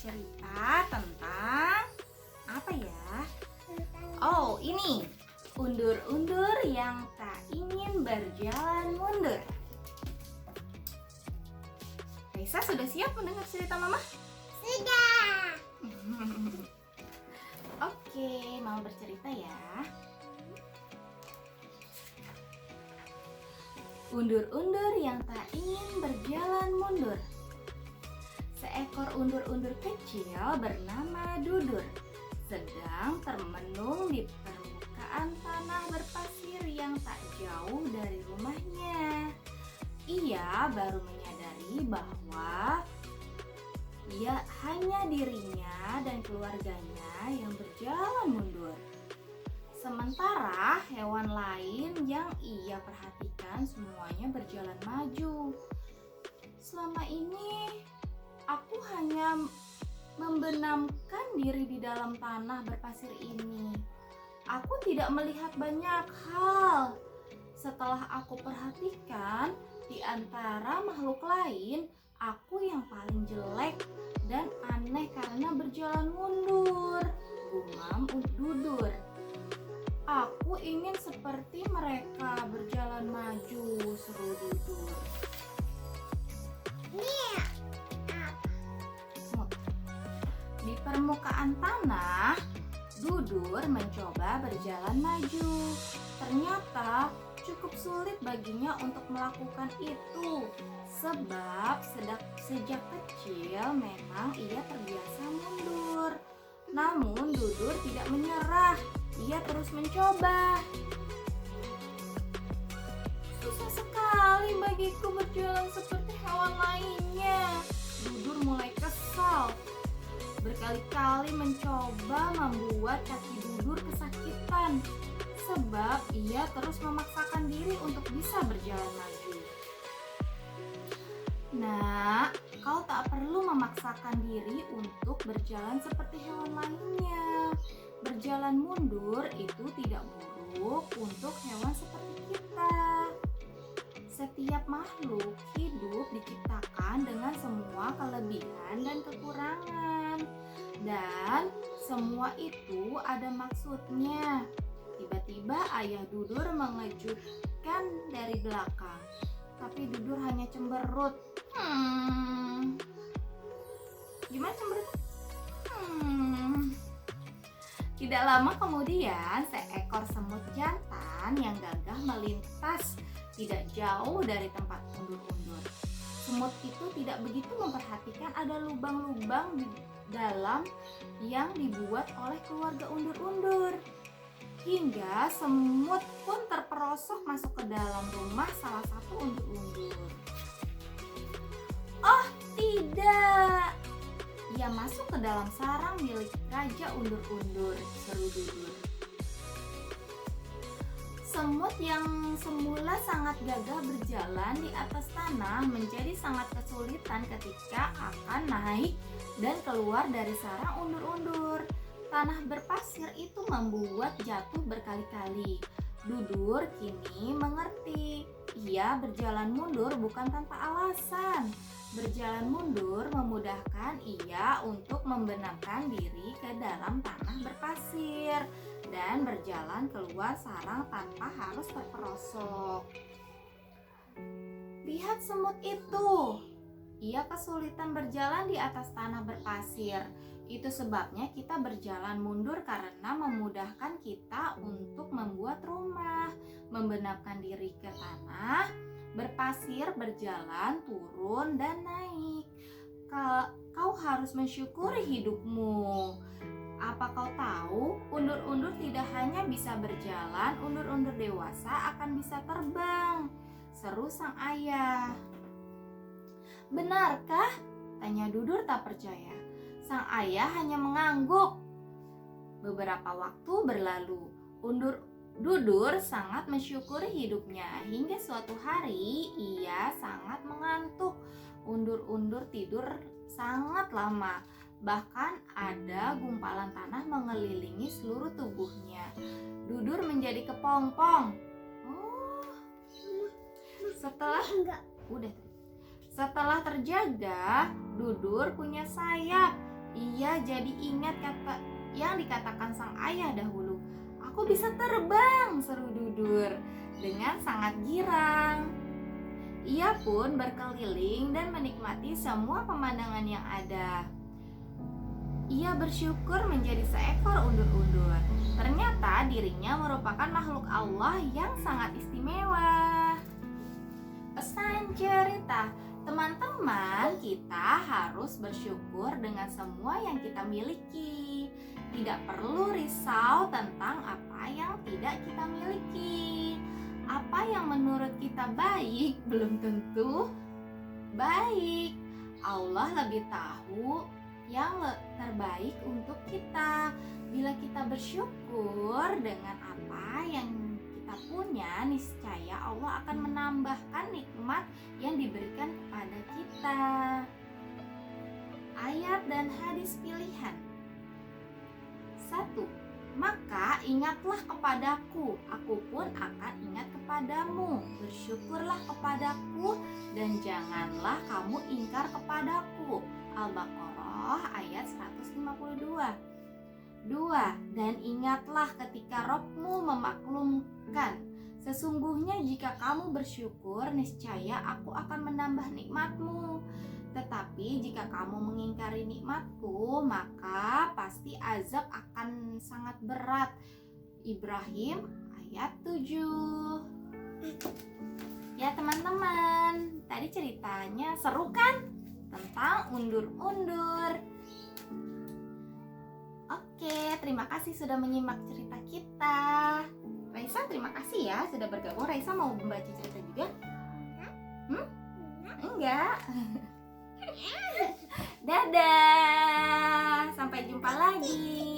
bercerita tentang apa ya? Oh, ini undur-undur yang tak ingin berjalan mundur. Raisa sudah siap mendengar cerita Mama? Sudah. Oke, mau bercerita ya. Undur-undur yang tak ingin berjalan mundur. Seekor undur-undur kecil bernama Dudur sedang termenung di permukaan tanah berpasir yang tak jauh dari rumahnya. Ia baru menyadari bahwa hanya dirinya dan keluarganya yang berjalan mundur. Sementara hewan lain yang ia perhatikan semuanya berjalan maju. Selama ini aku hanya membenamkan diri di dalam tanah berpasir ini. Aku tidak melihat banyak hal. Setelah aku perhatikan, di antara makhluk lain, aku yang paling jelek dan aneh karena berjalan mundur. Gumam Dudur. Aku ingin seperti mereka berjalan maju, seru Dudur. Di permukaan tanah, Dudur mencoba berjalan maju. Ternyata cukup sulit baginya untuk melakukan itu, sebab sejak kecil memang ia terbiasa mundur. Namun Dudur tidak menyerah, ia terus mencoba. Susah sekali bagiku berjalan seperti hewan lainnya. Dudur mulai kesal. Berkali-kali mencoba membuat kaki Dudur kesakitan, sebab ia terus memaksakan diri untuk bisa berjalan maju. Nah, kau tak perlu memaksakan diri untuk berjalan seperti hewan lainnya. Berjalan mundur itu tidak buruk untuk hewan seperti kita. Setiap makhluk hidup diciptakan dengan semua kelebihan dan kekurangan. Dan semua itu ada maksudnya. Tiba-tiba ayah Dudur mengejutkan dari belakang. Tapi Dudur hanya cemberut. Gimana cemberut? Tidak lama kemudian, seekor semut jantan yang gagah melintas tidak jauh dari tempat undur-undur. Semut itu tidak begitu memperhatikan ada lubang-lubang di dalam yang dibuat oleh keluarga undur-undur. Hingga semut pun terperosok masuk ke dalam rumah salah satu undur-undur. Oh tidak! Ia masuk ke dalam sarang milik Raja Undur-undur, seru Dudur. Semut yang semula sangat gagah berjalan di atas tanah menjadi sangat kesulitan ketika akan naik dan keluar dari sarang undur-undur. Tanah berpasir itu membuat jatuh berkali-kali. Dudur kini mengerti. Ia berjalan mundur bukan tanpa alasan. Berjalan mundur memudahkan ia untuk membenamkan diri ke dalam tanah berpasir dan berjalan keluar sarang tanpa harus terperosok. Lihat semut itu. Ia kesulitan berjalan di atas tanah berpasir. Itu sebabnya kita berjalan mundur karena memudahkan kita untuk membuat rumah, membenamkan diri ke tanah berpasir, berjalan, turun, dan naik. Kau harus mensyukuri hidupmu. Apa kau tahu, undur-undur tidak hanya bisa berjalan, undur-undur dewasa akan bisa terbang, seru sang ayah. Benarkah? Tanya Dudur tak percaya. Sang ayah hanya mengangguk. Beberapa waktu berlalu. Dudur sangat mensyukuri hidupnya hingga suatu hari ia sangat mengantuk. Undur-undur tidur sangat lama. Bahkan ada gumpalan tanah mengelilingi seluruh tubuhnya. Dudur menjadi kepompong. Setelah terjaga, Dudur punya sayap. Ia jadi ingat kata yang dikatakan sang ayah dahulu. "Aku bisa terbang," seru Dudur dengan sangat girang. Ia pun berkeliling dan menikmati semua pemandangan yang ada. Ia bersyukur menjadi seekor undur-undur. Ternyata dirinya merupakan makhluk Allah yang sangat istimewa. Pesan cerita, teman-teman, kita harus bersyukur dengan semua yang kita miliki. Tidak perlu risau tentang apa yang tidak kita miliki. Apa yang menurut kita baik belum tentu baik. Allah lebih tahu yang terbaik untuk kita. Bila kita bersyukur dengan apa yang kita punya, niscaya Allah akan menambahkan nikmat yang diberikan kepada kita. Ayat dan hadis pilihan. 1. Maka ingatlah kepadaku, aku pun akan ingat kepadamu. Bersyukurlah kepadaku dan janganlah kamu ingkar kepadaku. Al-Baqarah ayat 152. 2. Dan ingatlah ketika Rabbmu memaklumkan, sesungguhnya jika kamu bersyukur, niscaya aku akan menambah nikmatmu. Tetapi jika kamu mengingkari nikmatku, maka pasti azab akan sangat berat. Ibrahim ayat 7. Ya teman-teman, tadi ceritanya seru kan? Tentang undur-undur. Oke, terima kasih sudah menyimak cerita kita. Raisa, terima kasih ya sudah bergabung. Raisa mau membaca cerita juga? Enggak. Dadah. Sampai jumpa lagi.